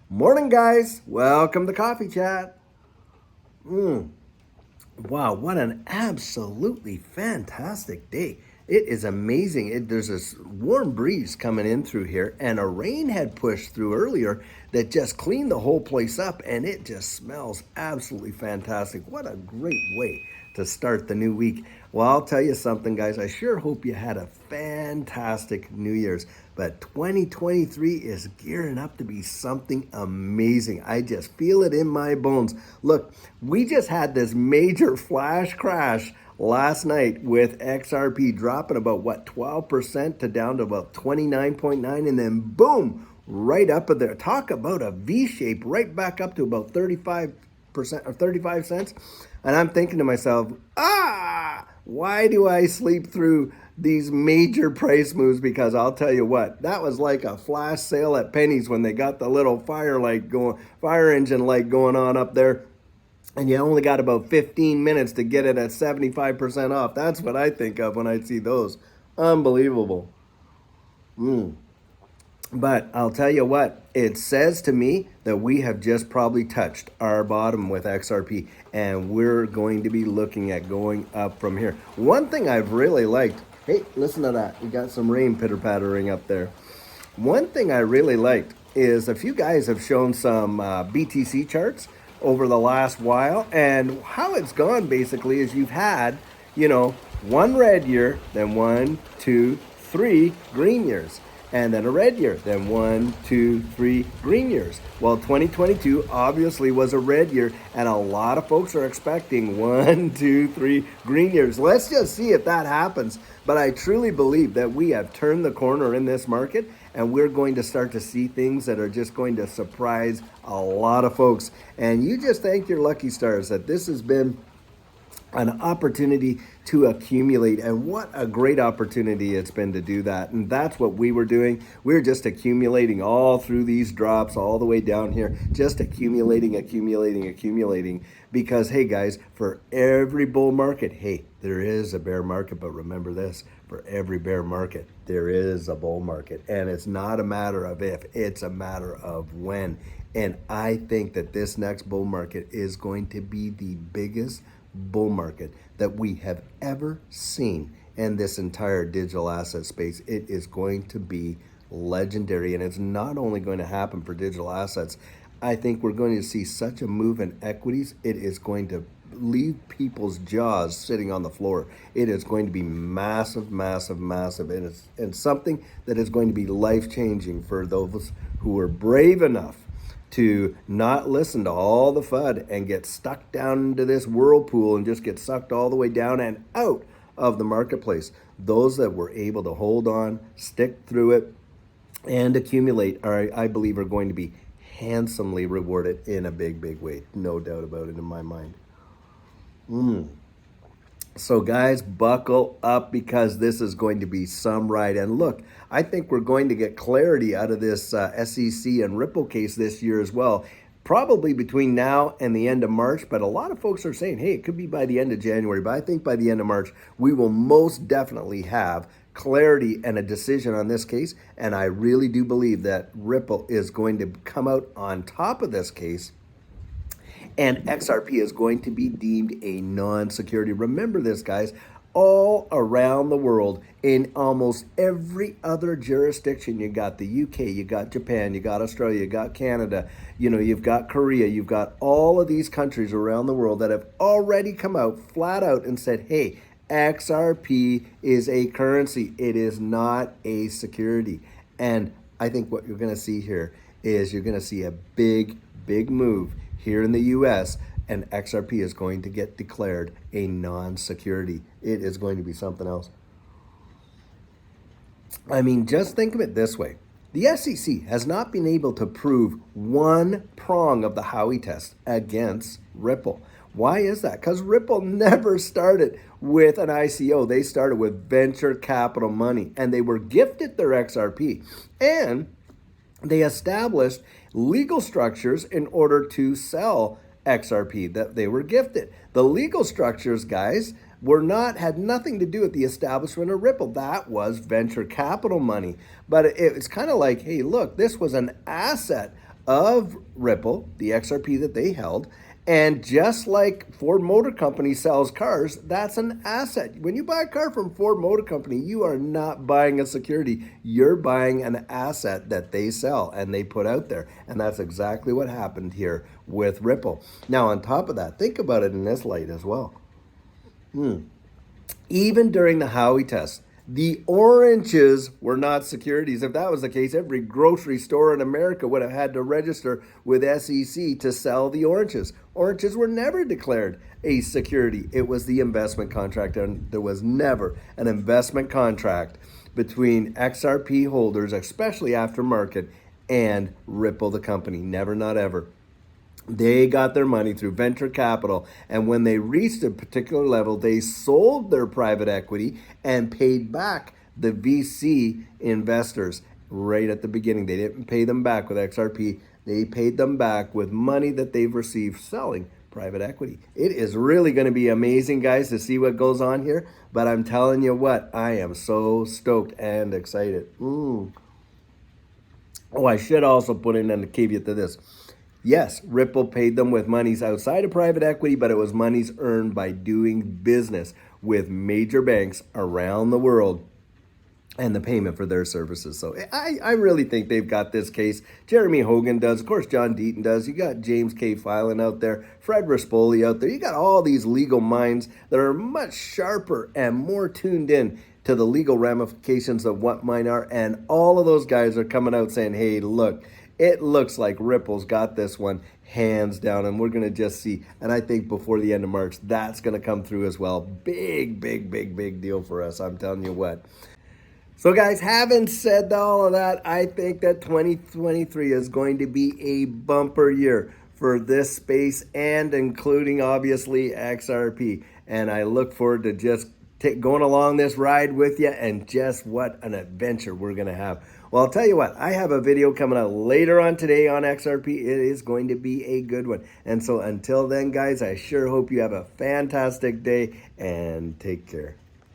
Morning, guys. Welcome to Coffee Chat. Wow, what an absolutely fantastic day. It is amazing. There's this warm breeze coming in through here, and a rain had pushed through earlier that just cleaned the whole place up, and it just smells absolutely fantastic. What a great way to start the new week. Well, I'll tell you something, guys. I sure hope you had a fantastic New Year's. But 2023 is gearing up to be something amazing. I just feel it in my bones. Look, we just had this major flash crash last night with XRP dropping about 12% to down to about 29.9, and then boom, right up at there. Talk about a V shape, right back up to about 35% or 35 cents. And I'm thinking to myself, why do I sleep through these major price moves? Because I'll tell you what, that was like a flash sale at Penny's when they got the little fire engine light going on up there, and you only got about 15 minutes to get it at 75% off. That's what I think of when I see those. Unbelievable. But I'll tell you what, it says to me that we have just probably touched our bottom with XRP, and we're going to be looking at going up from here. One thing I've really liked, hey, listen to that. We got some rain pitter-pattering up there. One thing I really liked is a few guys have shown some BTC charts over the last while, and how it's gone basically is you've had, one red year, then 1, 2, 3 green years, and then a red year, then 1, 2, 3 green years. Well, 2022 obviously was a red year, and a lot of folks are expecting 1, 2, 3 green years. Let's just see if that happens. But I truly believe that we have turned the corner in this market, and we're going to start to see things that are just going to surprise a lot of folks. And you just thank your lucky stars that this has been an opportunity to accumulate, and what a great opportunity it's been to do that. And that's what we were doing. We're just accumulating all through these drops all the way down here, just accumulating, because hey guys, for every bull market, hey, there is a bear market. But remember this, for every bear market there is a bull market, and it's not a matter of if, it's a matter of when. And I think that this next bull market is going to be the biggest bull market that we have ever seen in this entire digital asset space. It is going to be legendary, and it's not only going to happen for digital assets. I think we're going to see such a move in equities. It is going to leave people's jaws sitting on the floor. It is going to be massive, and something that is going to be life-changing for those who are brave enough to not listen to all the FUD and get stuck down into this whirlpool and just get sucked all the way down and out of the marketplace. Those that were able to hold on, stick through it, and accumulate I believe, are going to be handsomely rewarded in a big way. No doubt about it in my mind. So guys, buckle up, because this is going to be some ride. And look, I think we're going to get clarity out of this SEC and Ripple case this year as well, probably between now and the end of March. But a lot of folks are saying, hey, it could be by the end of January. But I think by the end of March, we will most definitely have clarity and a decision on this case. And I really do believe that Ripple is going to come out on top of this case, and XRP is going to be deemed a non-security. Remember this, guys, all around the world, in almost every other jurisdiction, you got the UK, you got Japan, you got Australia, you got Canada, you've got Korea, you've got all of these countries around the world that have already come out flat out and said, hey, XRP is a currency. It is not a security. And I think what you're going to see here is you're going to see a big move here in the US, and XRP is going to get declared a non-security. It is going to be something else. I mean, just think of it this way. The SEC has not been able to prove one prong of the Howey test against Ripple. Why is that? Because Ripple never started with an ICO. They started with venture capital money, and they were gifted their XRP. And they established legal structures in order to sell XRP that they were gifted. The legal structures, guys, had nothing to do with the establishment of Ripple. That was venture capital money. But it's kind of like, hey, look, this was an asset of Ripple, the XRP that they held. And just like Ford Motor Company sells cars, that's an asset. When you buy a car from Ford Motor Company, you are not buying a security. You're buying an asset that they sell and they put out there. And that's exactly what happened here with Ripple. Now, on top of that, think about it in this light as well. Even during the Howey test, the oranges were not securities. If that was the case, every grocery store in America would have had to register with SEC to sell the oranges. Oranges were never declared a security. It was the investment contract, and there was never an investment contract between XRP holders, especially aftermarket, and Ripple, the company. Never, not ever. They got their money through venture capital, and when they reached a particular level, they sold their private equity and paid back the VC investors right at the beginning. They didn't pay them back with XRP. They paid them back with money that they've received selling private equity. It is really going to be amazing, guys, to see what goes on here, but I'm telling you what, I am so stoked and excited. Oh, I should also put in a caveat to this. Yes, Ripple paid them with monies outside of private equity, but it was monies earned by doing business with major banks around the world and the payment for their services. So I really think they've got this case. Jeremy Hogan does. Of course, John Deaton does. You got James K. Filan out there, Fred Rispoli out there. You got all these legal minds that are much sharper and more tuned in to the legal ramifications of what mine are. And all of those guys are coming out saying, hey, look, it looks like Ripple's got this one hands down, and we're going to just see. And I think before the end of March, that's going to come through as well. Big, big, big, big deal for us. I'm telling you what. So, guys, having said all of that, I think that 2023 is going to be a bumper year for this space, and including, obviously, XRP. And I look forward to just going along this ride with you, and just what an adventure we're going to have. Well, I'll tell you what, I have a video coming out later on today on XRP. It is going to be a good one. And so until then, guys, I sure hope you have a fantastic day and take care.